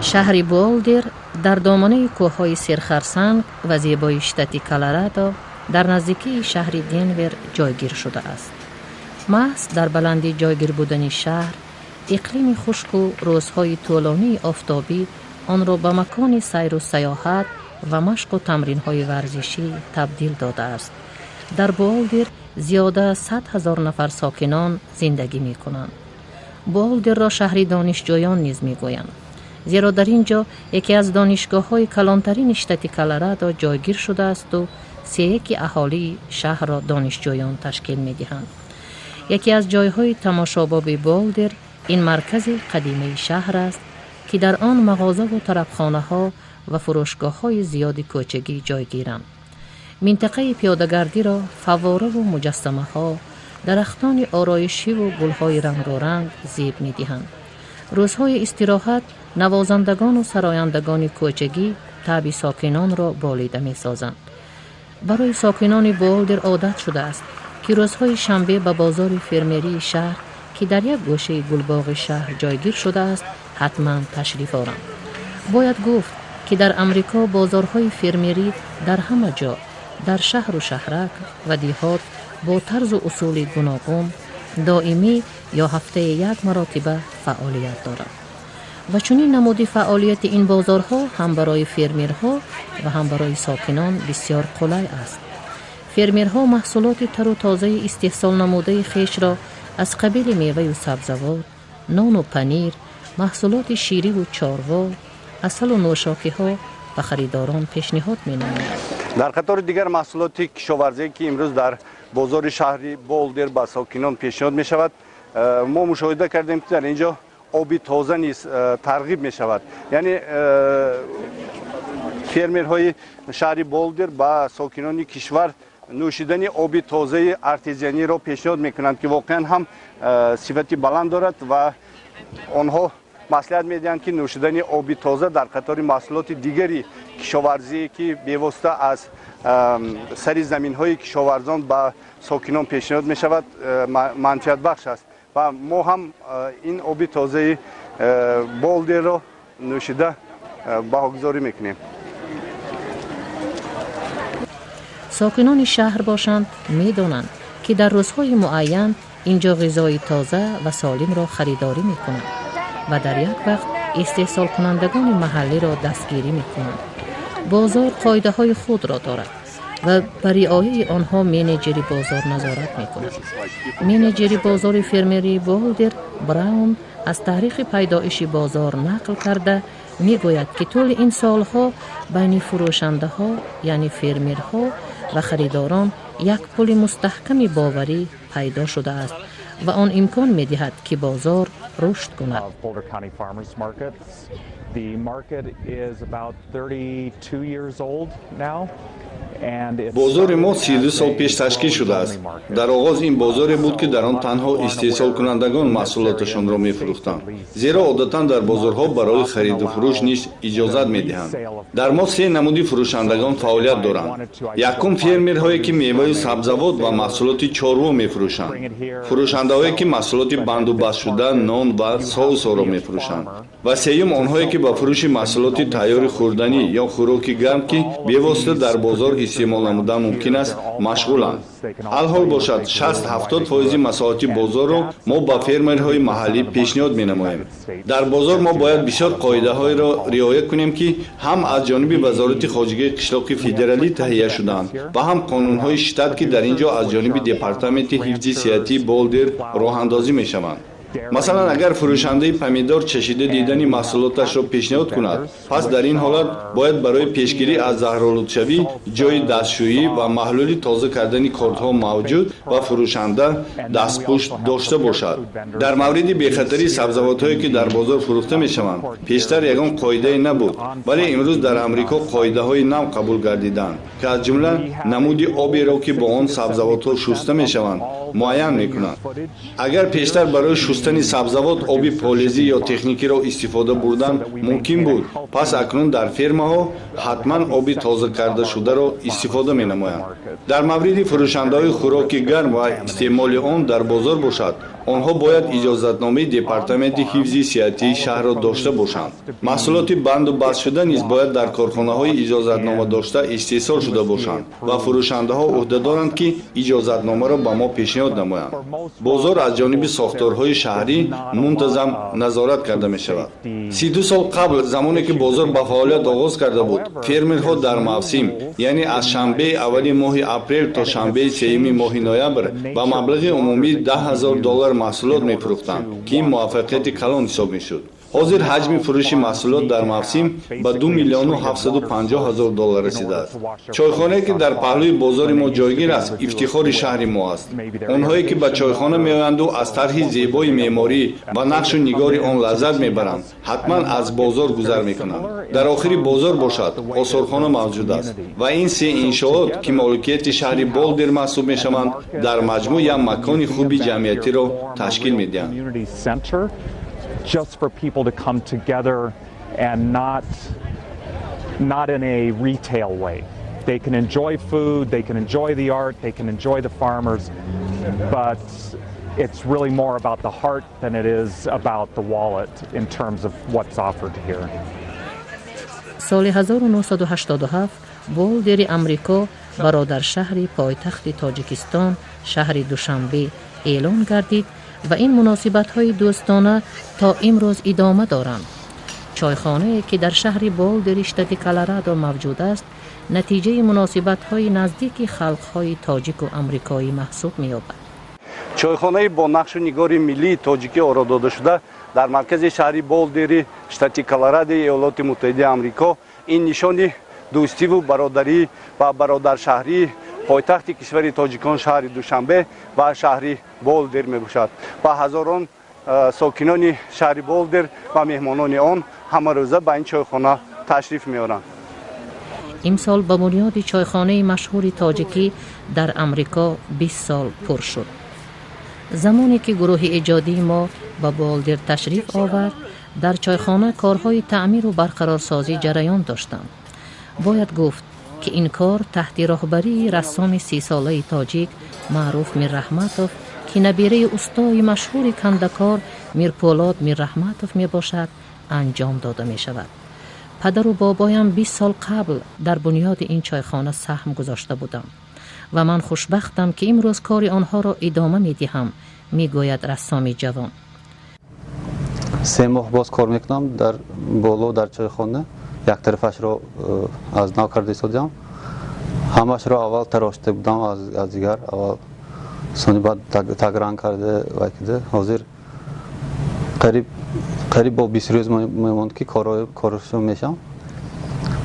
شهر بولدر در دامنه کوههای سرخرسنگ و زیبای شتات کلرادو در نزدیکی شهر دنور جایگیر شده است. محض در بلندی جایگیر بودن شهر، اقلیم خشک و روزهای طولانی آفتابی آن را به مکان سیر و سیاحت و مشق و تمرین‌های ورزشی تبدیل داده است. در بولدر زیاده 100,000 نفر ساکنان زندگی می‌کنند. بولدر را شهر دانشجویان نیز می‌گویند، زیرا در اینجا یکی از دانشگاه‌های کلانترین شتات کلرادو جایگیر شده است و 3/1 اهالی شهر را دانشجویان تشکیل می‌دهند. یکی از جایهای تماشاباب بولدر این مرکز قدیمی شهر است که در آن مغازه و طربخانه‌ها و فروشگاه‌های زیادی کوچگی جایگیرند. منطقه پیاده‌گردی را فواره و مجسمه‌ها، درختان آرایشی و گل‌های رنگارنگ زیب می‌دهند. روزهای استراحت نوازندگان و سرایندگان کوچگی طبع ساکنان را بالیده می‌سازند. برای ساکنان بولدر عادت شده است که روزهای شنبه به بازار فرمری شهر که در یک گوشه گلباغ شهر جایگیر شده است حتما تشریف آورند. باید گفت که در امریکا بازارهای فرمری در همه جا، در شهر و شهرک و دیهات با طرز و اصول گوناگون دائمی یا هفته یک مرتبه فعالیت دارد و چنین نمود فعالیت این بازارها هم برای فرمرها و هم برای ساکنان بسیار قلای است. فرمرها محصولات تر و تازه استحصال نموده خیش را از قبیل میوه و سبزوات، نان و پنیر، محصولات شیری و چاروا، عسل و نوشاکی‌ها به خریداران پیشنهاد می‌نمایند. در قطار دیگر محصولات کشاورزی که امروز در بازار شهری بولدر به ساکنان پیشنهاد می شود، ما مشاهده کردیم که در اینجا آبی تازه نیز ترغیب می شود. یعنی فرمرهای شهری بولدر به ساکنان کشور نوشیدن آبی تازه ارتزیانی را پیشنهاد می کنند که واقعا هم صفتی بلند دارد و آنها مصلحت می‌دهند که نوشیدن آبی تازه در قطار محصولات دیگری کشاورزی که بی‌واسطه از سری زمین‌های کشاورزان به ساکنان پیشنهاد می‌شود منفعت بخش است و ما هم این آبی تازه بولدر را نوشیده بهاگذاری می‌کنیم. ساکنان شهر باشند می‌دانند که در روزهای معین اینجا غذای تازه و سالم را خریداری می‌کنند و در یک وقت استحصال کنندگان محلی را دستگیری می کنند. بازار قاعده های خود را دارد و برای رعایت آنها منیجر بازار نظارت می کند. منیجر بازار فرمری بولدر براون از تاریخ پیدایش بازار نقل کرده می گوید که طول این سالها بین فروشنده ها یعنی فرمرها و خریداران یک پل مستحکم باوری پیدا شده است و آن امکان می دهد که بازار رشد کند. The market is about 32 years old now. بازار ما 32 سال پیش تشکیل شده است. در آغاز این بازاری بود که در آن تنها استحصال کنندگان محصولاتشان را می‌فروختند. زیرا عادتاً در بازارها برای خرید و فروش نیز اجازت می‌دهند. در ما 3 نمودی فروشندگان فعالیت دارند. یکم فرمرهایی که میوه و سبزوات و محصولات چاروا می‌فروشند. فروشنده‌هایی که محصولات بند و بست شده، نان و سس را می‌فروشند. و سوم آنهایی که با فروش محصولات تیار خوردنی یا خوراک گرم که بی‌واسطه در بازار استعمال نمودن ممکن است مشغولند. الحال باشد 60-70% مساحت بازار را ما با فرمرهای محلی پیشنهاد می‌نماییم. در بازار ما باید بسیار قاعده‌های را رعایت کنیم که هم از جانب وزارت خارجه قشلاق فدرالی تهیه شده‌اند و هم قانون‌های شتات که در اینجا از جانب دپارتمنت حفظ صحتی بولدر راه اندازی می‌شوند. مثلا اگر فروشنده پمیدار چشیده دیدن محصولاتش را پیشنهاد کند، پس در این حالت باید برای پیشگیری از زهرآلودشوی جای دستشویی و محلول تازه کردن کارت‌ها موجود و فروشنده دستپوش داشته باشد. در مورد بی‌خطری سبزوات‌هایی که در بازار فروخته می‌شوند، پیشتر یگان قاعده نبود، ولی امروز در امریکا قاعده‌های نو قبول گردیدند که از جمله نمود آبی را که با آن سبزوات‌ها شسته می‌شوند معین می‌کنند. اگر پیشتر برای شستن سبزوات آبی پالیزی یا تکنیکی را استفاده بردن ممکن بود، پس اکنون در فرم‌ها حتما آبی تازه کرده شده را استفاده می‌نمایند. در مورد فروشنده‌های خوراک گرم و استعمال آن در بازار باشد، آنها باید اجازتنامه دپارتمنت حفظ صحتی شهر را داشته باشند. محصولات بند و بست شده نیز باید در کارخانه‌های اجازتنامه داشته استحصال شده باشند و فروشنده‌ها عهده دارند که اجازتنامه را به ما پیشنهاد نمایند. بازار از جانب ساختارهای شهری منتظم نظارت کرده می شود. 32 سال قبل زمانی که بازار به فعالیت آغاز کرده بود، فرمرها در موسم یعنی از شنبه اول ماه اپریل تا شنبه سوم ماه نوامبر با مبلغ عمومی $10,000 محصولات می فروختند که این موفقیت کلان حساب می شد. حاضر حجم فروش محصولات در موسم به $2,750,000 رسیده است. چایخانه‌ای که در پهلوی بازار ما جایگیر است افتخار شهر ما است. آنهایی که به چایخانه میآیند و از طرح زیبای معماری و نقش و نگار آن لذت میبرند حتما از بازار گذر میکنند. در آخر بازار باشد آثارخانه موجود است و این سه انشاءات که مالکیت شهر بالدر محسوب میشوند در مجموع یک مکان خوبی جمعیتی را تشکیل میدهند. Just for people to come together and not in a retail way. They can enjoy food, they can enjoy the art, they can enjoy the farmers, but it's really more about the heart than it is about the wallet in terms of what's offered here. سال 1987 بولدر امریکا برادر شهری پایتخت تاجیکستان شهر دوشنبه اعلان گردید و این مناسبت‌های دوستانه تا امروز ادامه دارند. چایخانه‌ای که در شهر بولدر شتات کلرادو موجود است، نتیجه مناسبت‌های نزدیک خلق‌های تاجیک و آمریکایی محسوب می‌یابد. چایخانه با نقش و نگار ملی تاجیکی آرا داده شده در مرکز شهر بولدر شتات کلرادو ایالات متحده آمریکا این نشان دوستی و برادری و برادر شهری پایتخت کشور تاجیکان شهر دوشنبه و شهر بولدر می باشد و هزاران ساکنان شهر بولدر و مهمانان آن همه روزه به این چایخانه تشریف می آورند. امسال با بنیاد چایخانه مشهور تاجیکی در امریکا 20 سال پر شد. زمانی که گروه ایجادی ما به بولدر تشریف آورد، در چایخانه کارهای تعمیر و برقرارسازی جریان داشتند. باید گفت که این کار تحت راهبری رسام 30 ساله تاجیک معروف میر رحمتوف که نبیره استای مشهور کندکار میر پولاد میر رحمتوف می باشد انجام داده می شود. پدر و بابایم 20 سال قبل در بنیاد این چایخانه سهم گذاشته بودم و من خوشبختم که امروز کار آنها را ادامه می دهم، می گوید رسام جوان. 3 ماه باز کار میکنم در بالا در چایخانه. یک طرفش را از نو کرده ایستادم. همش را اول تراشته بودم از دیگر اول سونی بعد تگران کرده و کده حاضر قریب با 20 روز میموند که کارشون میشم.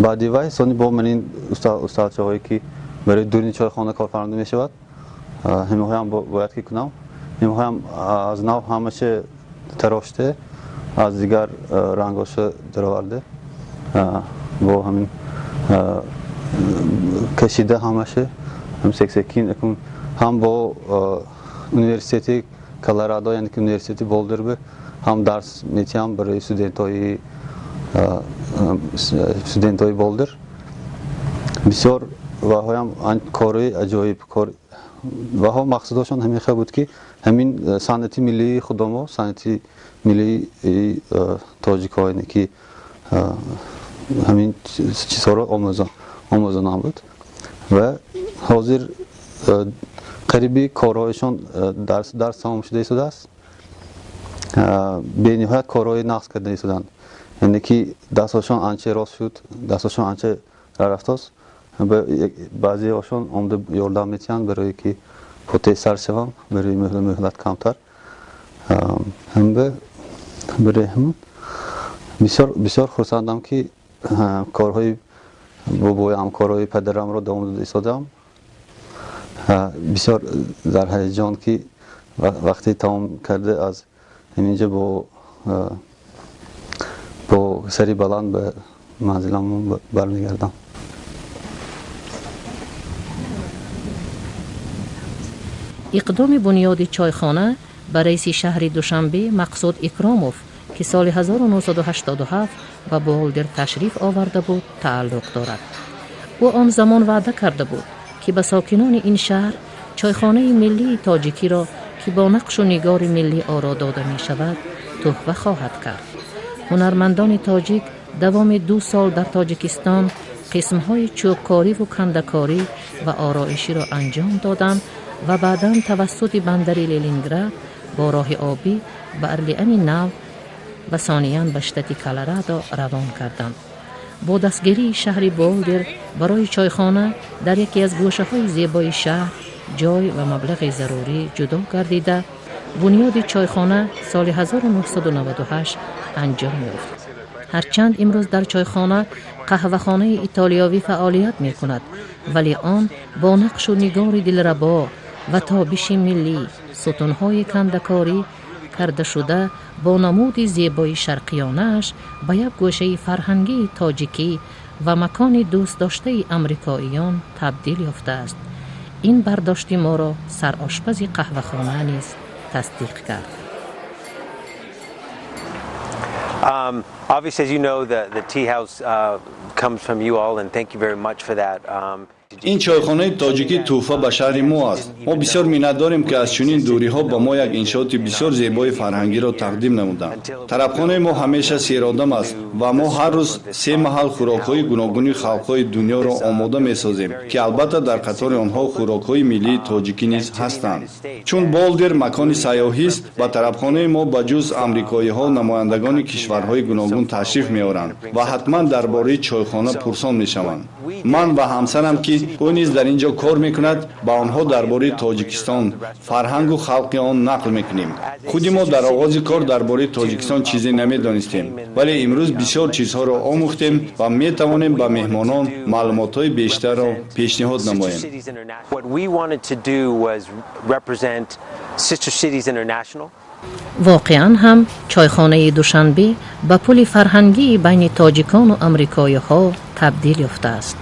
بعدی وای سونی با من این استاد چاهایی که برای دورین چایخانه کار فرنده میشود همه باید که کنم. همه از نو همشه تراشته از دیگر رنگاش درآورده با همین کشیده همشه هم سکسکین هم با یونیورسیتی کلرادو یعنی که یونیورسیتی بولدر به هم درس میتیم برای استودنتای بولدر بسیار و هم کاری عجایب کار و هم مقصدشون همیشه بود که همین صنعتی ملی خودمو صنعتی ملی تاجیکایی که همین چیزها رو آموزان بود و حاضر قریبی کارهایشان درس تمام شده ایستاده است. به نهایت کارهای نقص کرده ایستادند، یعنی که دستشان آنچه راست شد، دستشان آنچه رفت است. بعضی هاشون آمده یاردم میتیند برای که پوته سر شوم برای مهلت کمتر هم برای همون بسیار خرسندم که کارهای بابایم کارهای پدرم را دوام داده ایستادم. بسیار در هیجان که وقتی تمام کرده از همینجا با سری بلند به منزلم برمیگردم. اقدام بنیاد چایخانه به رئیس شهر دوشنبه مقصود اکراموف که سال 1987 به بولدر تشریف آورده بود تعلق دارد. او آن زمان وعده کرده بود که به ساکنان این شهر چایخانه ملی تاجیکی را که با نقش و نگار ملی آرا داده می شود تحفه خواهد کرد. هنرمندان تاجیک دوام 2 سال در تاجیکستان قسم‌های چوبکاری و کنده‌کاری و آرایشی را انجام دادند و بعداً توسط بندر لنینگراد با راه آبی به ارلیان نو و ثانیاً به شتات کالرادو روان کردند. با دستگیری شهر بولدر برای چایخانه در یکی از گوشه‌های زیبای شهر جای و مبلغ ضروری جدا گردیده بنیاد چایخانه سال 1998 انجام یافت. هرچند امروز در چایخانه قهوه‌خانه ایتالیایی فعالیت می کند، ولی آن با نقش و نگار دلربا و تابش ملی ستونهای کنده‌کاری کرده شده با نمود زیبای شرقیانه‌اش به یک گوشه فرهنگی تاجیکی و مکان دوست داشته امریکاییان تبدیل یافته است. این برداشت ما را سرآشپز قهوه‌خانه نیز تصدیق کرد. Obviously, as you know, the tea house comes from you all, and thank you very much for that. این چایخانه تاجیکی توفه به شهر ما است. ما بسیار منت داریم که از چنین دوری‌ها با ما یک انشاءات بسیار زیبای فرهنگی را تقدیم نمودند. طرفخانه ما همیشه سیرآدم است و ما هر روز 3 محل خوراک‌های گوناگون خلق‌های دنیا را آماده می‌سازیم که البته در قطار آنها خوراک‌های ملی تاجیکی نیز هستند. چون بولدر مکان سیاحی است، با طرفخانه ما به جز آمریکایی‌ها نمایندگان کشورهای گوناگون تشریف می‌آورند و حتما درباره چایخانه پرسان می‌شوند. من و همسرم که او نیز در اینجا کار میکند با آنها درباره تاجیکستان فرهنگ و خلق آن نقل میکنیم. خود ما در آغاز کار درباره تاجیکستان چیزی نمیدانستیم، ولی امروز بسیار چیزها را آموختیم و میتوانیم به مهمانان معلومات‌های بیشتر را پیشنهاد نماییم. واقعا هم چایخانه دوشنبه به پل فرهنگی بین تاجیکان و امریکایی‌ها تبدیل یافته است.